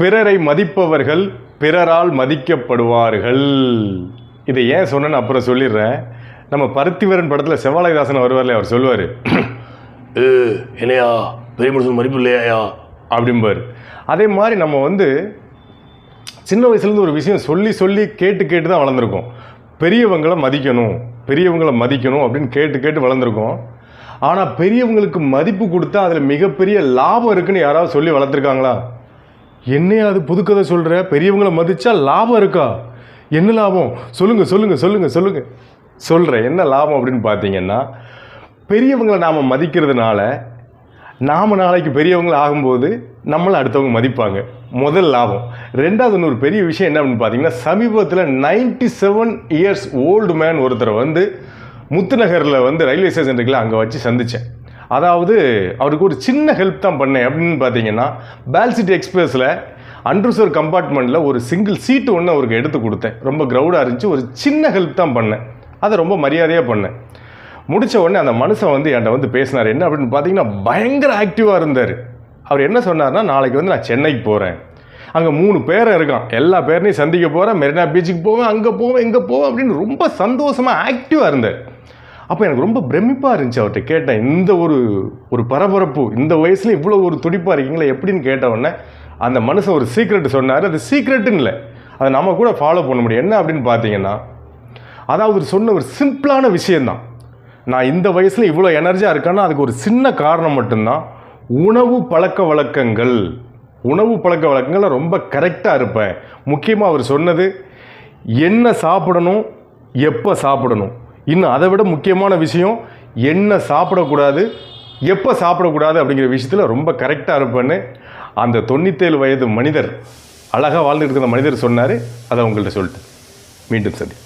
பிறரை மதிப்பவர்கள் பிறரால் மதிக்கப்படுவார்கள். இதை ஏன் சொன்னேன்னு அப்புறம் சொல்லிடுறேன். நம்ம பருத்திவரன் படத்தில் செவ்வாழைதாசன் வருவார்ல, அவர் சொல்லுவார், என்னையா பெரிய மனுஷன் மதிப்பு இல்லையா அப்படிம்பார். அதே மாதிரி நம்ம சின்ன வயசுலேருந்து ஒரு விஷயம் சொல்லி சொல்லி கேட்டு கேட்டு தான் வளர்ந்துருக்கோம். பெரியவங்களை மதிக்கணும் அப்படின்னு கேட்டு வளர்ந்துருக்கோம். ஆனால் பெரியவங்களுக்கு மதிப்பு கொடுத்தா அதில் மிகப்பெரிய லாபம் இருக்குன்னு யாராவது சொல்லி வளர்த்துருக்காங்களா? என்னையா அது புதுக்கதை சொல்கிற? பெரியவங்களை மதித்தா லாபம் இருக்கா? என்ன லாபம்? சொல்லுங்கள். சொல்கிறேன் என்ன லாபம் அப்படின்னு பார்த்தீங்கன்னா, பெரியவங்களை நாம் மதிக்கிறதுனால நாம் நாளைக்கு பெரியவங்களை ஆகும்போது நம்மளை அடுத்தவங்க மதிப்பாங்க. முதல் லாபம். ரெண்டாவது இன்னொரு பெரிய விஷயம் என்ன அப்படின்னு பார்த்தீங்கன்னா, சமீபத்தில் 97 இயர்ஸ் ஓல்டு மேன் ஒருத்தரை முத்துநகரில் ரயில்வே ஸ்டேஷன் இருக்குல்ல, அங்கே வச்சு சந்தித்தேன். அதாவது அவருக்கு ஒரு சின்ன ஹெல்ப் தான் பண்ணேன். அப்படின்னு பார்த்தீங்கன்னா, பால்சிட்டி எக்ஸ்பிரஸில் அன்ரிசர்வ் கம்பார்ட்மெண்ட்டில் ஒரு சிங்கிள் சீட்டு ஒன்று அவருக்கு எடுத்து கொடுத்தேன். ரொம்ப க்ரௌடாக இருந்துச்சு. ஒரு சின்ன ஹெல்ப் தான் பண்ணேன். அதை ரொம்ப மரியாதையாக பண்ணேன். முடித்த உடனே அந்த மனுஷன் என்கிட்ட பேசினார். என்ன அப்படின்னு பார்த்தீங்கன்னா, பயங்கர ஆக்டிவாக இருந்தார். அவர் என்ன சொன்னார்னா, நாளைக்கு நான் சென்னைக்கு போகிறேன், அங்கே 3 பேரை இருக்கான், எல்லா பேரையும் சந்திக்க போகிறேன், மெரினா பீச்சுக்கு போவேன், அங்கே போவேன், இங்கே போவேன் அப்படின்னு ரொம்ப சந்தோஷமாக ஆக்டிவாக இருந்தார். அப்போ எனக்கு ரொம்ப பிரமிப்பாக இருந்துச்சு. அவர்கிட்ட கேட்டேன், இந்த ஒரு பரபரப்பு, இந்த வயசில் இவ்வளோ ஒரு துடிப்பாக இருக்கீங்களா எப்படின்னு கேட்டவுடனே அந்த மனுஷன் ஒரு சீக்ரெட் சொன்னார். அது சீக்ரெட்டுன்னு இல்லை, அதை நம்ம கூட ஃபாலோ பண்ண முடியும். என்ன அப்படின்னு பார்த்தீங்கன்னா, அதாவது சொன்ன ஒரு சிம்பிளான விஷயந்தான். நான் இந்த வயசில் இவ்வளோ எனர்ஜியாக இருக்கேன்னா அதுக்கு ஒரு சின்ன காரணம் மட்டும்தான், உணவு பழக்க வழக்கங்களை ரொம்ப கரெக்டாக இருப்பேன். முக்கியமாக அவர் சொன்னது, என்ன சாப்பிடணும், எப்போ சாப்பிடணும், இன்னும் அதை விட முக்கியமான விஷயம், என்ன சாப்பிடக்கூடாது, எப்போ சாப்பிடக்கூடாது அப்படிங்கிற விஷயத்தில் ரொம்ப கரெக்டாக இருப்பேன்னு அந்த 97 வயது மனிதர், அழகாக வாழ்ந்துட்டு இருக்கிற மனிதர் சொன்னார். அதை உங்கள்கிட்ட சொல்லிட்டு மீண்டும் சரி.